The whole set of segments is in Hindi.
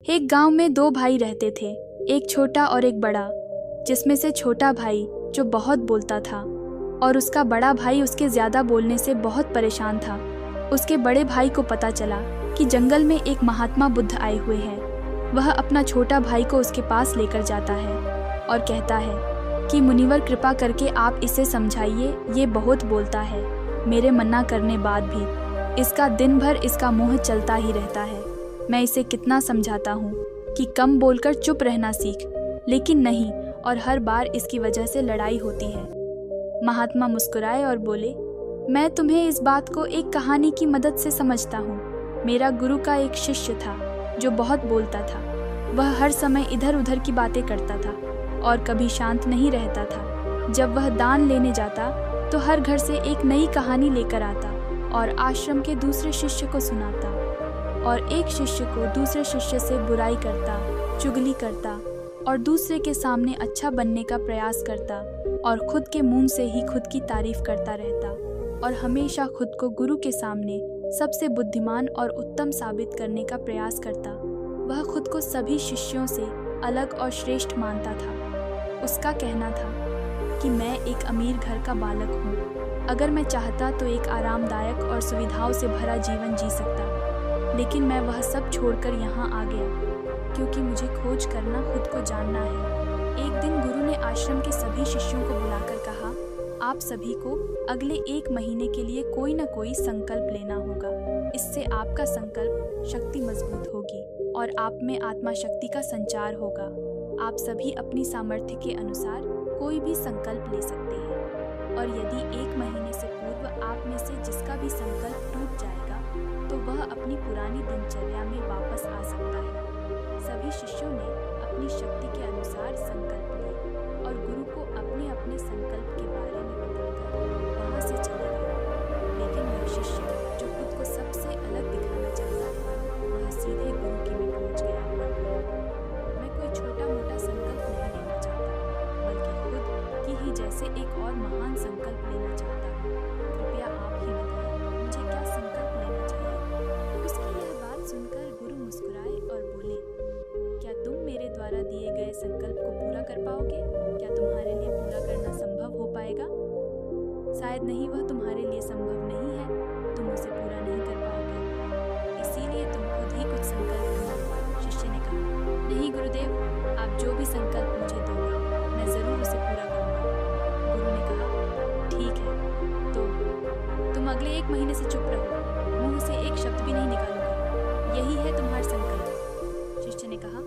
एक गांव में दो भाई रहते थे, एक छोटा और एक बड़ा। जिसमें से छोटा भाई जो बहुत बोलता था और उसका बड़ा भाई उसके ज़्यादा बोलने से बहुत परेशान था। उसके बड़े भाई को पता चला कि जंगल में एक महात्मा बुद्ध आए हुए हैं। वह अपना छोटा भाई को उसके पास लेकर जाता है और कहता है कि मुनिवर कृपा करके आप इसे समझाइए, ये बहुत बोलता है। मेरे मना करने बाद भी इसका दिन भर इसका मुँह चलता ही रहता है। मैं इसे कितना समझाता हूँ कि कम बोलकर चुप रहना सीख, लेकिन नहीं, और हर बार इसकी वजह से लड़ाई होती है। महात्मा मुस्कुराए और बोले, मैं तुम्हें इस बात को एक कहानी की मदद से समझता हूँ। मेरा गुरु का एक शिष्य था जो बहुत बोलता था। वह हर समय इधर उधर की बातें करता था और कभी शांत नहीं रहता था। जब वह दान लेने जाता तो हर घर से एक नई कहानी लेकर आता और आश्रम के दूसरे शिष्य को सुनाता, और एक शिष्य को दूसरे शिष्य से बुराई करता, चुगली करता और दूसरे के सामने अच्छा बनने का प्रयास करता और खुद के मुंह से ही खुद की तारीफ करता रहता और हमेशा खुद को गुरु के सामने सबसे बुद्धिमान और उत्तम साबित करने का प्रयास करता। वह खुद को सभी शिष्यों से अलग और श्रेष्ठ मानता था। उसका कहना था कि मैं एक अमीर घर का बालक हूँ। अगर मैं चाहता तो एक आरामदायक और सुविधाओं से भरा जीवन जी सकता, लेकिन मैं वह सब छोड़कर यहाँ आ गया क्योंकि मुझे खोज करना, खुद को जानना है। एक दिन गुरु ने आश्रम के सभी शिष्यों को बुलाकर कहा, आप सभी को अगले 1 महीने के लिए कोई न कोई संकल्प लेना होगा। इससे आपका संकल्प शक्ति मजबूत होगी और आप में आत्मा शक्ति का संचार होगा। आप सभी अपनी सामर्थ्य के अनुसार कोई भी संकल्प ले सकते हैं, और यदि 1 महीने से पूर्व आप में से जिसका भी संकल्प टूट जाएगा तो वह अपनी पुरानी दिनचर्या में वापस आ सकता है। सभी शिष्यों ने अपनी शक्ति के अनुसार संकल्प लिए और गुरु को अपने अपने संकल्प के बारे में बताकर वहाँ से चले गए। लेकिन वह शिष्य जो खुद को सबसे अलग दिखाना चाहता था, वह सीधे गुरु के में पहुँच गया और बोला, मैं कोई छोटा मोटा संकल्प नहीं लेना चाहता, बल्कि खुद की ही जैसे एक और महान संकल्प लेना चाहता हूँ। कृपया आप ही बताइए, मुझे क्या संकल्प लेना चाहिए। उसकी यह बात सुनकर गुरु मुस्कुराए और बोले, क्या तुम मेरे द्वारा दिए गए संकल्प को पूरा कर पाओगे? क्या तुम्हारे लिए पूरा करना संभव हो पाएगा? शायद नहीं, वह तुम्हारे लिए संभव नहीं है, तुम उसे पूरा नहीं कर पाओगे, इसीलिए तुम खुद ही कुछ संकल्प लो। शिष्य ने कहा, नहीं गुरुदेव, आप जो भी संकल्प मुझे दोगे मैं जरूर उसे पूरा करूँगा। गुरु ने कहा, ठीक है, तो तुम अगले 1 महीने से चुप रहो, मुंह से एक शब्द भी नहीं निकालोगे, यही है तुम्हारा संकल्प। शिष्य ने कहा,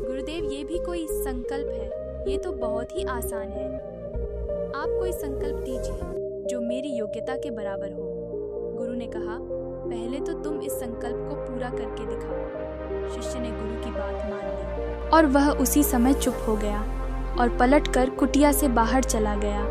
गुरुदेव, ये भी कोई संकल्प है? ये तो बहुत ही आसान है। आप कोई संकल्प दीजिए जो मेरी योग्यता के बराबर हो। गुरु ने कहा, पहले तो तुम इस संकल्प को पूरा करके दिखाओ। शिष्य ने गुरु की बात मान ली और वह उसी समय चुप हो गया और पलटकर कुटिया से बाहर चला गया।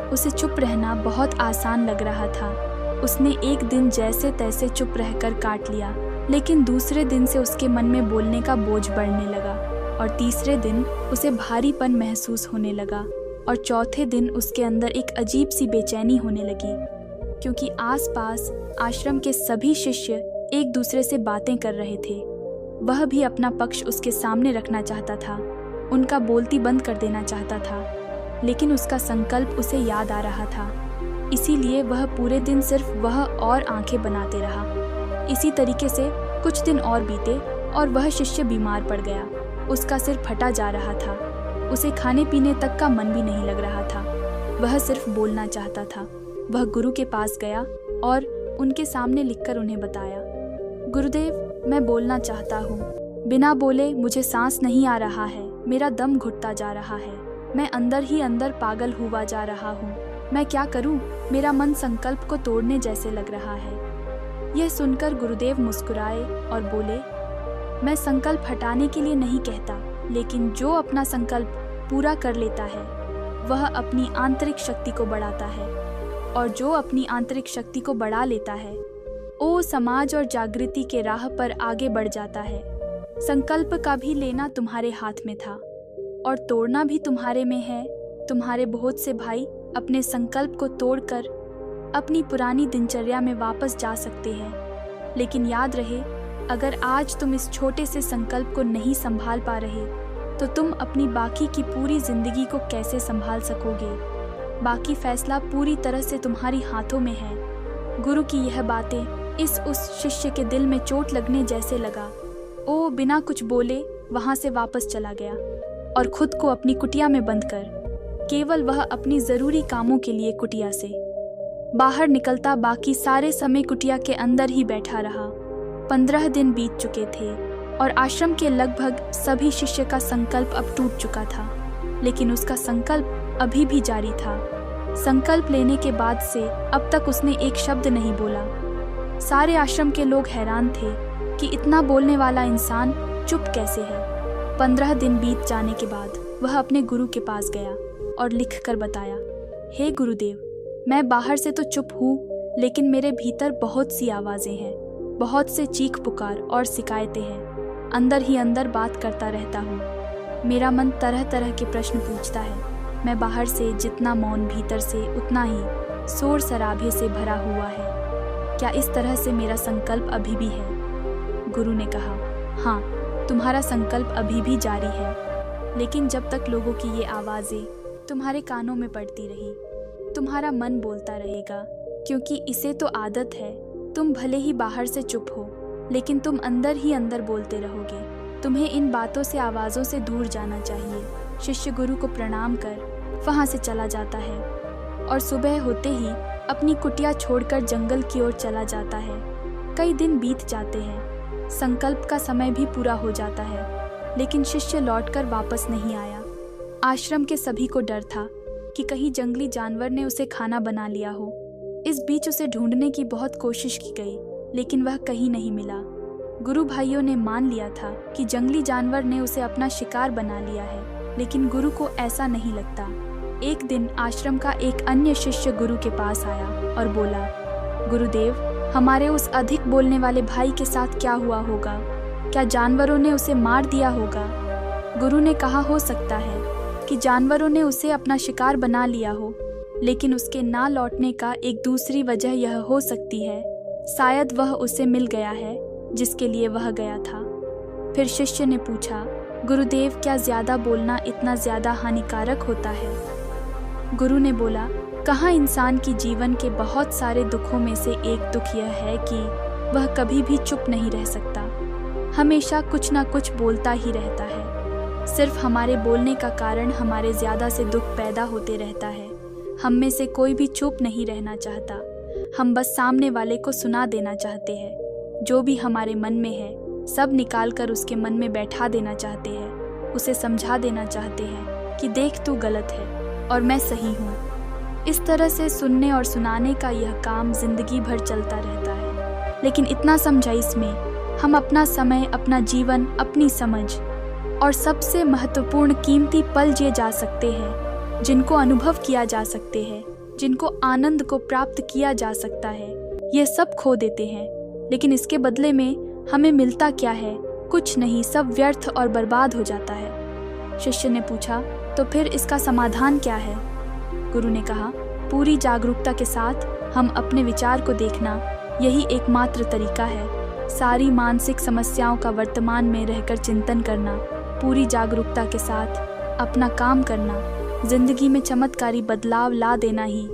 उसे चुप रहना बहुत आसान लग रहा था। उसने एक दिन जैसे तैसे चुप रहकर काट लिया, लेकिन दूसरे दिन से उसके मन में बोलने का बोझ बढ़ने लगा और तीसरे दिन उसे भारीपन महसूस होने लगा और चौथे दिन उसके अंदर एक अजीब सी बेचैनी होने लगी, क्योंकि आसपास आश्रम के सभी शिष्य एक दूसरे से बातें कर रहे थे। वह भी अपना पक्ष उसके सामने रखना चाहता था, उनका बोलती बंद कर देना चाहता था, लेकिन उसका संकल्प उसे याद आ रहा था। इसीलिए वह पूरे दिन सिर्फ वह और आंखें बनाते रहा। इसी तरीके से कुछ दिन और बीते और वह शिष्य बीमार पड़ गया। उसका सिर फटा जा रहा था, उसे खाने पीने तक का मन भी नहीं लग रहा था। वह सिर्फ बोलना चाहता था। वह गुरु के पास गया और उनके सामने लिखकर उन्हें बताया, गुरुदेव, मैं बोलना चाहता हूँ, बिना बोले मुझे सांस नहीं आ रहा है, मेरा दम घुटता जा रहा है, मैं अंदर ही अंदर पागल हुआ जा रहा हूँ, मैं क्या करूँ? मेरा मन संकल्प को तोड़ने जैसे लग रहा है। यह सुनकर गुरुदेव मुस्कुराए और बोले, मैं संकल्प हटाने के लिए नहीं कहता, लेकिन जो अपना संकल्प पूरा कर लेता है वह अपनी आंतरिक शक्ति को बढ़ाता है, और जो अपनी आंतरिक शक्ति को बढ़ा लेता है वो समाज और जागृति के राह पर आगे बढ़ जाता है। संकल्प का भी लेना तुम्हारे हाथ में था और तोड़ना भी तुम्हारे में है। तुम्हारे बहुत से भाई अपने संकल्प को तोड़कर अपनी पुरानी दिनचर्या में वापस जा सकते हैं, लेकिन याद रहे अगर आज तुम इस छोटे से संकल्प को नहीं संभाल पा रहे तो तुम अपनी बाकी की पूरी जिंदगी को कैसे संभाल सकोगे। बाकी फैसला पूरी तरह से तुम्हारी हाथों में है। गुरु की यह बातें उस शिष्य के दिल में चोट लगने जैसे लगा। वो बिना कुछ बोले वहां से वापस चला गया और खुद को अपनी कुटिया में बंद कर केवल वह अपनी जरूरी कामों के लिए कुटिया से बाहर निकलता बाकी सारे समय कुटिया के अंदर ही बैठा रहा। 15 दिन बीत चुके थे और आश्रम के लगभग सभी शिष्य का संकल्प अब टूट चुका था, लेकिन उसका संकल्प अभी भी जारी था। संकल्प लेने के बाद से अब तक उसने एक शब्द नहीं बोला। सारे आश्रम के लोग हैरान थे कि इतना बोलने वाला इंसान चुप कैसे है। 15 दिन बीत जाने के बाद वह अपने गुरु के पास गया और लिख कर बताया, हे गुरुदेव, मैं बाहर से तो चुप हूँ, लेकिन मेरे भीतर बहुत सी आवाज़ें हैं, बहुत से चीख पुकार और शिकायतें हैं। अंदर ही अंदर बात करता रहता हूँ। मेरा मन तरह तरह के प्रश्न पूछता है। मैं बाहर से जितना मौन, भीतर से उतना ही शोर शराबे से भरा हुआ है। क्या इस तरह से मेरा संकल्प अभी भी है? गुरु ने कहा, हाँ, तुम्हारा संकल्प अभी भी जारी है, लेकिन जब तक लोगों की ये आवाज़ें तुम्हारे कानों में पड़ती रही, तुम्हारा मन बोलता रहेगा, क्योंकि इसे तो आदत है। तुम भले ही बाहर से चुप हो, लेकिन तुम अंदर ही अंदर बोलते रहोगे। तुम्हें इन बातों से, आवाज़ों से दूर जाना चाहिए। शिष्य गुरु को प्रणाम कर वहाँ से चला जाता है और सुबह होते ही अपनी कुटिया छोड़कर जंगल की ओर चला जाता है। कई दिन बीत जाते हैं, संकल्प का समय भी पूरा हो जाता है, लेकिन शिष्य लौटकर वापस नहीं आया। आश्रम के सभी को डर था कि कहीं जंगली जानवर ने उसे खाना बना लिया हो। इस बीच उसे ढूंढने की बहुत कोशिश की गई, लेकिन वह कहीं नहीं मिला। गुरु भाइयों ने मान लिया था कि जंगली जानवर ने उसे अपना शिकार बना लिया है, लेकिन गुरु को ऐसा नहीं लगता। एक दिन आश्रम का एक अन्य शिष्य गुरु के पास आया और बोला, गुरुदेव, हमारे उस अधिक बोलने वाले भाई के साथ क्या हुआ होगा? क्या जानवरों ने उसे मार दिया होगा? गुरु ने कहा, हो सकता है कि जानवरों ने उसे अपना शिकार बना लिया हो, लेकिन उसके ना लौटने का एक दूसरी वजह यह हो सकती है, शायद वह उसे मिल गया है जिसके लिए वह गया था। फिर शिष्य ने पूछा, गुरुदेव, क्या ज्यादा बोलना इतना ज्यादा हानिकारक होता है? गुरु ने बोला, कहाँ इंसान की जीवन के बहुत सारे दुखों में से एक दुख यह है कि वह कभी भी चुप नहीं रह सकता, हमेशा कुछ ना कुछ बोलता ही रहता है। सिर्फ हमारे बोलने का कारण हमारे ज़्यादा से दुख पैदा होते रहता है। हम में से कोई भी चुप नहीं रहना चाहता। हम बस सामने वाले को सुना देना चाहते हैं। जो भी हमारे मन में है सब निकाल कर उसके मन में बैठा देना चाहते हैं। उसे समझा देना चाहते हैं कि देख, तू गलत है और मैं सही हूँ। इस तरह से सुनने और सुनाने का यह काम जिंदगी भर चलता रहता है। लेकिन इतना समझा, इसमें हम अपना समय, अपना जीवन, अपनी समझ और सबसे महत्वपूर्ण कीमती पल जिए जा सकते हैं, जिनको अनुभव किया जा सकते हैं, जिनको आनंद को प्राप्त किया जा सकता है, ये सब खो देते हैं। लेकिन इसके बदले में हमें मिलता क्या है? कुछ नहीं, सब व्यर्थ और बर्बाद हो जाता है। शिष्य ने पूछा, तो फिर इसका समाधान क्या है? गुरु ने कहा, पूरी जागरूकता के साथ हम अपने विचार को देखना, यही एकमात्र तरीका है। सारी मानसिक समस्याओं का वर्तमान में रहकर चिंतन करना, पूरी जागरूकता के साथ अपना काम करना, जिंदगी में चमत्कारी बदलाव ला देना ही।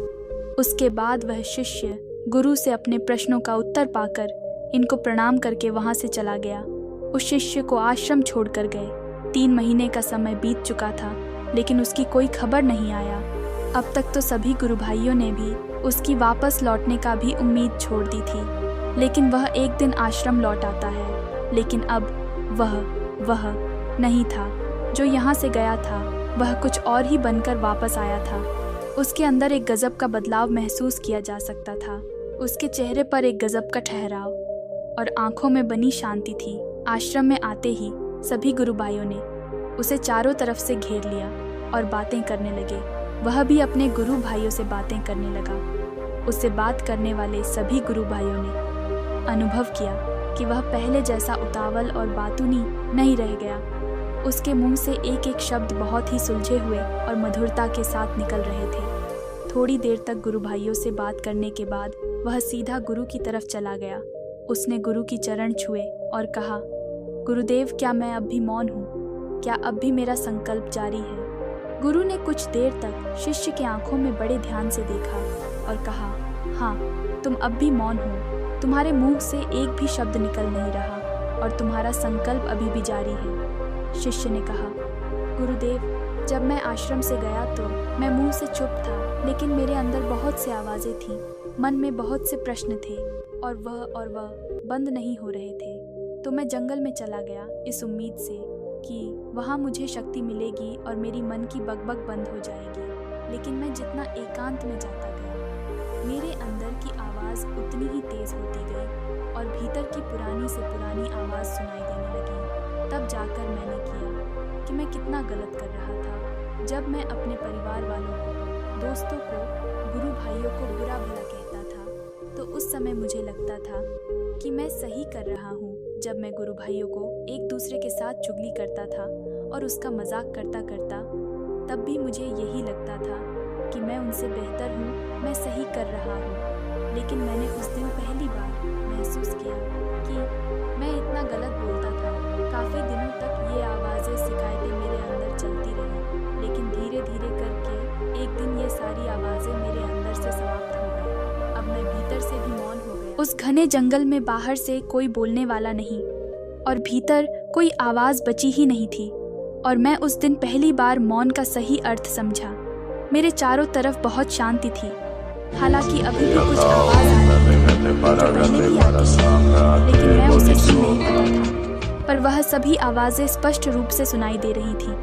उसके बाद वह शिष्य गुरु से अपने प्रश्नों का उत्तर पाकर इनको प्रणाम करके वहां से चला गया। उस शिष्य को आश्रम छोड़कर गए। 3 महीने का समय बीत चुका था, लेकिन उसकी कोई खबर नहीं आया। अब तक तो सभी गुरु भाइयों ने भी उसकी वापस लौटने का भी उम्मीद छोड़ दी थी, लेकिन वह एक दिन आश्रम लौट आता है। लेकिन अब वह नहीं था जो यहाँ से गया था, वह कुछ और ही बनकर वापस आया था। उसके अंदर एक गजब का बदलाव महसूस किया जा सकता था। उसके चेहरे पर एक गजब का ठहराव और आंखों में बनी शांति थी। आश्रम में आते ही सभी गुरु भाइयों ने उसे चारों तरफ से घेर लिया और बातें करने लगे। वह भी अपने गुरु भाइयों से बातें करने लगा। उससे बात करने वाले सभी गुरु भाइयों ने अनुभव किया कि वह पहले जैसा उतावल और बातूनी नहीं रह गया। उसके मुंह से एक एक शब्द बहुत ही सुलझे हुए और मधुरता के साथ निकल रहे थे। थोड़ी देर तक गुरु भाइयों से बात करने के बाद वह सीधा गुरु की तरफ चला गया। उसने गुरु की चरण छुए और कहा, गुरुदेव, क्या मैं अब भी मौन हूँ? क्या अब भी मेरा संकल्प जारी है? गुरु ने कुछ देर तक शिष्य के आंखों में बड़े ध्यान से देखा और कहा, हाँ, तुम अब भी मौन हो। तुम्हारे मुंह से एक भी शब्द निकल नहीं रहा और तुम्हारा संकल्प अभी भी जारी है। शिष्य ने कहा, गुरुदेव, जब मैं आश्रम से गया तो मैं मुंह से चुप था, लेकिन मेरे अंदर बहुत सी आवाज़ें थीं, मन में बहुत से प्रश्न थे और वह बंद नहीं हो रहे थे। तो मैं जंगल में चला गया इस उम्मीद से कि वहाँ मुझे शक्ति मिलेगी और मेरी मन की बकबक बंद हो जाएगी। लेकिन मैं जितना एकांत में जाता गया, मेरे अंदर की आवाज़ उतनी ही तेज़ होती गई और भीतर की पुरानी से पुरानी आवाज़ सुनाई देने लगी। तब जाकर मैंने किया कि मैं कितना गलत कर रहा था। जब मैं अपने परिवार वालों को, दोस्तों को, गुरु भाइयों को बुरा भला कहता था, तो उस समय मुझे लगता था कि मैं सही कर रहा हूँ। जब मैं गुरु भाइयों को एक दूसरे के साथ चुगली करता था और उसका मजाक करता करता, तब भी मुझे यही लगता था कि मैं उनसे बेहतर हूँ, मैं सही कर रहा हूँ। लेकिन मैंने उस दिन पहली बार महसूस किया कि मैं इतना गलत बोलता था। काफ़ी दिनों तक ये आवाज़ें, शिकायतें मेरे अंदर चलती रही, लेकिन धीरे धीरे करके एक दिन ये सारी आवाज़ें मेरे अंदर से समाप्त हो गई। अब मैं भीतर से भी मौन हो गया। उस घने जंगल में बाहर से कोई बोलने वाला नहीं और भीतर कोई आवाज़ बची ही नहीं थी। और मैं उस दिन पहली बार मौन का सही अर्थ समझा। मेरे चारों तरफ बहुत शांति थी। हालांकि अभी भी कुछ आवाज़ आ रही थी, लेकिन मैं उसे सुन नहीं पाता था। पर वह सभी आवाज़ें स्पष्ट रूप से सुनाई दे रही थी।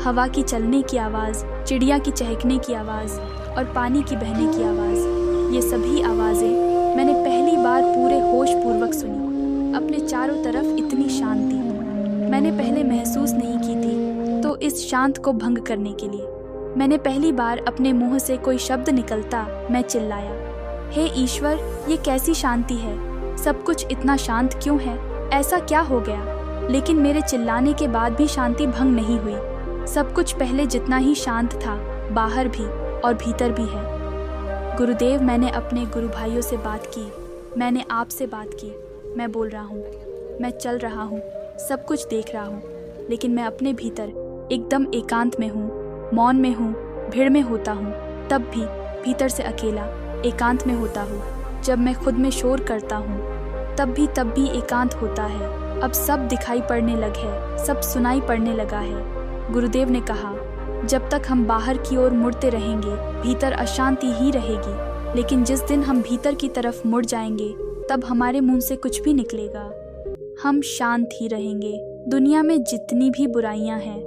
हवा की चलने की आवाज़, चिड़िया की चहकने की आवाज़ और पानी की बहने की आवाज़, ये सभी आवाज़ें मैंने पहली बार पूरे होश पूर्वक सुनी। अपने चारों तरफ इतनी शांति मैंने पहले महसूस नहीं की थी। तो इस शांत को भंग करने के लिए मैंने पहली बार अपने मुंह से कोई शब्द निकलता मैं चिल्लाया, हे ईश्वर, ये कैसी शांति है? सब कुछ इतना शांत क्यों है? ऐसा क्या हो गया? लेकिन मेरे चिल्लाने के बाद भी शांति भंग नहीं हुई। सब कुछ पहले जितना ही शांत था, बाहर भी और भीतर भी है। गुरुदेव, मैंने अपने गुरु भाइयों से बात की, मैंने आपसे बात की। मैं बोल रहा हूँ, मैं चल रहा हूँ, सब कुछ देख रहा हूँ, लेकिन मैं अपने भीतर एकदम एकांत में हूँ, मौन में हूँ, भीड़ में होता हूँ, तब भी भीतर से अकेला एकांत में होता हूँ। जब मैं खुद में शोर करता हूँ तब भी एकांत होता है। अब सब दिखाई पड़ने लगे, सब सुनाई पड़ने लगा है। गुरुदेव ने कहा, जब तक हम बाहर की ओर मुड़ते रहेंगे भीतर अशांति ही रहेगी, लेकिन जिस दिन हम भीतर की तरफ मुड़ जाएंगे तब हमारे मुंह से कुछ भी निकलेगा, हम शांत ही रहेंगे। दुनिया में जितनी भी बुराइयां हैं,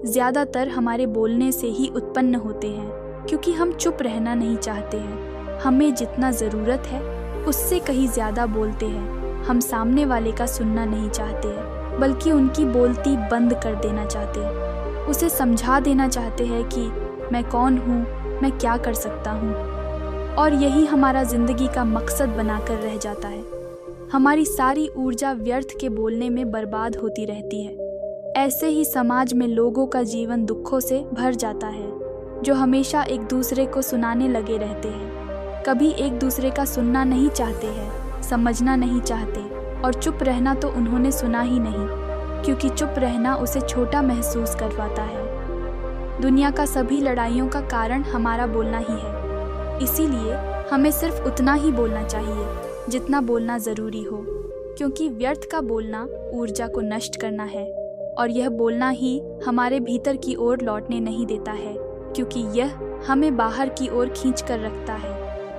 ज़्यादातर हमारे बोलने से ही उत्पन्न होते हैं, क्योंकि हम चुप रहना नहीं चाहते हैं। हमें जितना ज़रूरत है उससे कहीं ज़्यादा बोलते हैं। हम सामने वाले का सुनना नहीं चाहते हैं, बल्कि उनकी बोलती बंद कर देना चाहते हैं। उसे समझा देना चाहते हैं कि मैं कौन हूँ, मैं क्या कर सकता हूँ। और यही हमारा ज़िंदगी का मकसद बनाकर रह जाता है। हमारी सारी ऊर्जा व्यर्थ के बोलने में बर्बाद होती रहती है। ऐसे ही समाज में लोगों का जीवन दुखों से भर जाता है, जो हमेशा एक दूसरे को सुनाने लगे रहते हैं। कभी एक दूसरे का सुनना नहीं चाहते हैं, समझना नहीं चाहते, और चुप रहना तो उन्होंने सुना ही नहीं, क्योंकि चुप रहना उसे छोटा महसूस करवाता है। दुनिया का सभी लड़ाइयों का कारण हमारा बोलना ही है। इसीलिए हमें सिर्फ उतना ही बोलना चाहिए जितना बोलना ज़रूरी हो, क्योंकि व्यर्थ का बोलना ऊर्जा को नष्ट करना है, और यह बोलना ही हमारे भीतर की ओर लौटने नहीं देता है, क्योंकि यह हमें बाहर की ओर खींच कर रखता है।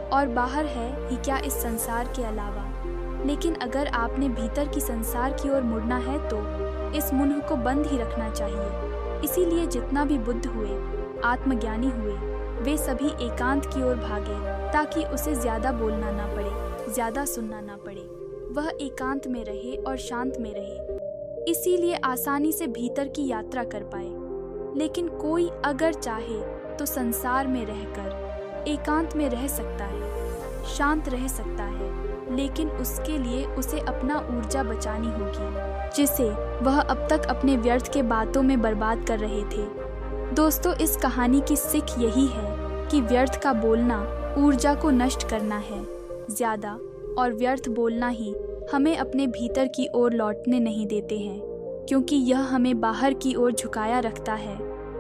और बाहर है ही क्या इस संसार के अलावा। लेकिन अगर आपने भीतर की संसार की ओर मुड़ना है तो इस मुंह को बंद ही रखना चाहिए। इसीलिए जितना भी बुद्ध हुए, आत्मज्ञानी हुए, वे सभी एकांत की ओर भागे, ताकि उसे ज़्यादा बोलना ना पड़े, ज़्यादा सुनना ना पड़े। वह एकांत में रहे और शांत में रहे, इसीलिए आसानी से भीतर की यात्रा कर पाए। लेकिन कोई अगर चाहे तो संसार में रहकर एकांत में रह सकता है, शांत रह सकता है, लेकिन उसके लिए उसे अपना ऊर्जा बचानी होगी, जिसे वह अब तक अपने व्यर्थ के बातों में बर्बाद कर रहे थे। दोस्तों, इस कहानी की सीख यही है कि व्यर्थ का बोलना ऊर्जा को नष्ट करना है ज़्यादा, और व्यर्थ बोलना ही हमें अपने भीतर की ओर लौटने नहीं देते हैं, क्योंकि यह हमें बाहर की ओर झुकाया रखता है।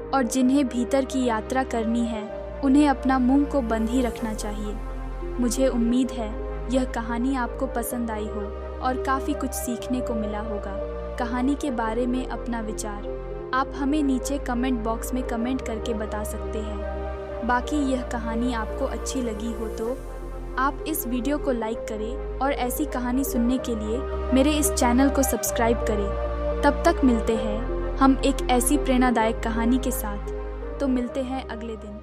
और जिन्हें भीतर की यात्रा करनी है उन्हें अपना मुंह को बंद ही रखना चाहिए। मुझे उम्मीद है यह कहानी आपको पसंद आई हो और काफ़ी कुछ सीखने को मिला होगा। कहानी के बारे में अपना विचार आप हमें नीचे कमेंट बॉक्स में कमेंट करके बता सकते हैं। बाकी यह कहानी आपको अच्छी लगी हो तो आप इस वीडियो को लाइक करें और ऐसी कहानी सुनने के लिए मेरे इस चैनल को सब्सक्राइब करें। तब तक मिलते हैं हम एक ऐसी प्रेरणादायक कहानी के साथ। तो मिलते हैं अगले दिन।